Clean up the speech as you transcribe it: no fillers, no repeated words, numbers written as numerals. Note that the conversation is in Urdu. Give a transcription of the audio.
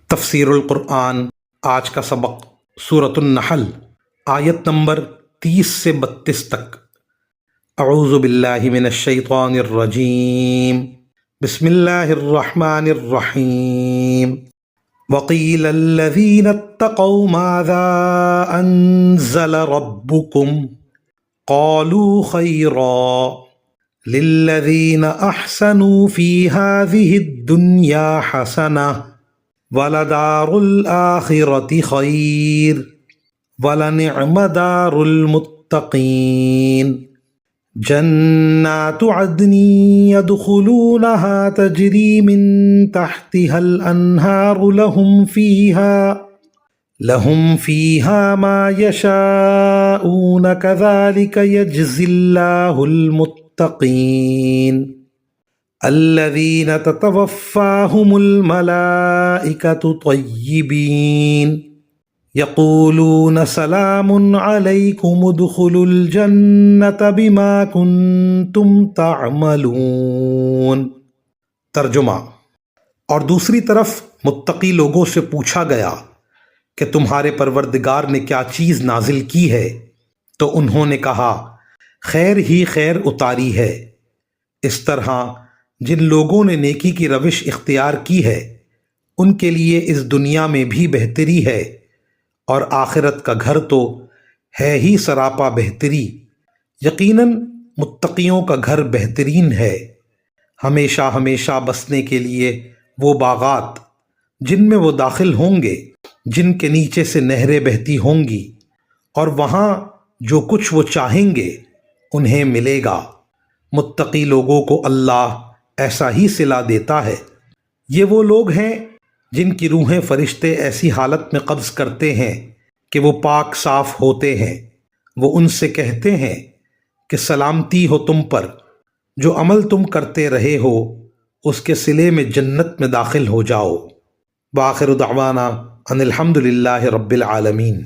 تفسیر القرآن آج کا سبق سورۃ النحل آیت نمبر 30 سے 32 تک۔ اعوذ باللہ من الشیطان الرجیم، بسم اللہ الرحمن الرحیم۔ وقیل الذین اتقوا ماذا انزل ربکم قالوا خیرا للذین احسنوا فی هذه الدنیا حسنہ وَلَدَارُ الْآخِرَةِ خَيْرٌ وَلَنِعْمَ دَارُ الْمُتَّقِينَ جَنَّاتُ عَدْنٍ يَدْخُلُونَهَا تَجْرِي مِن تَحْتِهَا الْأَنْهَارُ لَهُمْ فِيهَا مَا يَشَاءُونَ كَذَلِكَ يَجْزِي اللَّهُ الْمُتَّقِينَ الذين تتوفاهم الملائكة طيبين يقولون سلام عليكم ادخلوا الجنة بما كنتم تعملون۔ ترجمہ۔ اور دوسری طرف متقی لوگوں سے پوچھا گیا کہ تمہارے پروردگار نے کیا چیز نازل کی ہے، تو انہوں نے کہا خیر ہی خیر اتاری ہے۔ اس طرح جن لوگوں نے نیکی کی روش اختیار کی ہے ان کے لیے اس دنیا میں بھی بہتری ہے، اور آخرت کا گھر تو ہے ہی سراپا بہتری۔ یقیناً متقیوں کا گھر بہترین ہے، ہمیشہ ہمیشہ بسنے کے لیے وہ باغات جن میں وہ داخل ہوں گے، جن کے نیچے سے نہریں بہتی ہوں گی، اور وہاں جو کچھ وہ چاہیں گے انہیں ملے گا۔ متقی لوگوں کو اللہ ایسا ہی صلہ دیتا ہے۔ یہ وہ لوگ ہیں جن کی روحیں فرشتے ایسی حالت میں قبض کرتے ہیں کہ وہ پاک صاف ہوتے ہیں۔ وہ ان سے کہتے ہیں کہ سلامتی ہو تم پر، جو عمل تم کرتے رہے ہو اس کے صلے میں جنت میں داخل ہو جاؤ۔ وآخر دعوانا ان الحمد للہ رب العالمین۔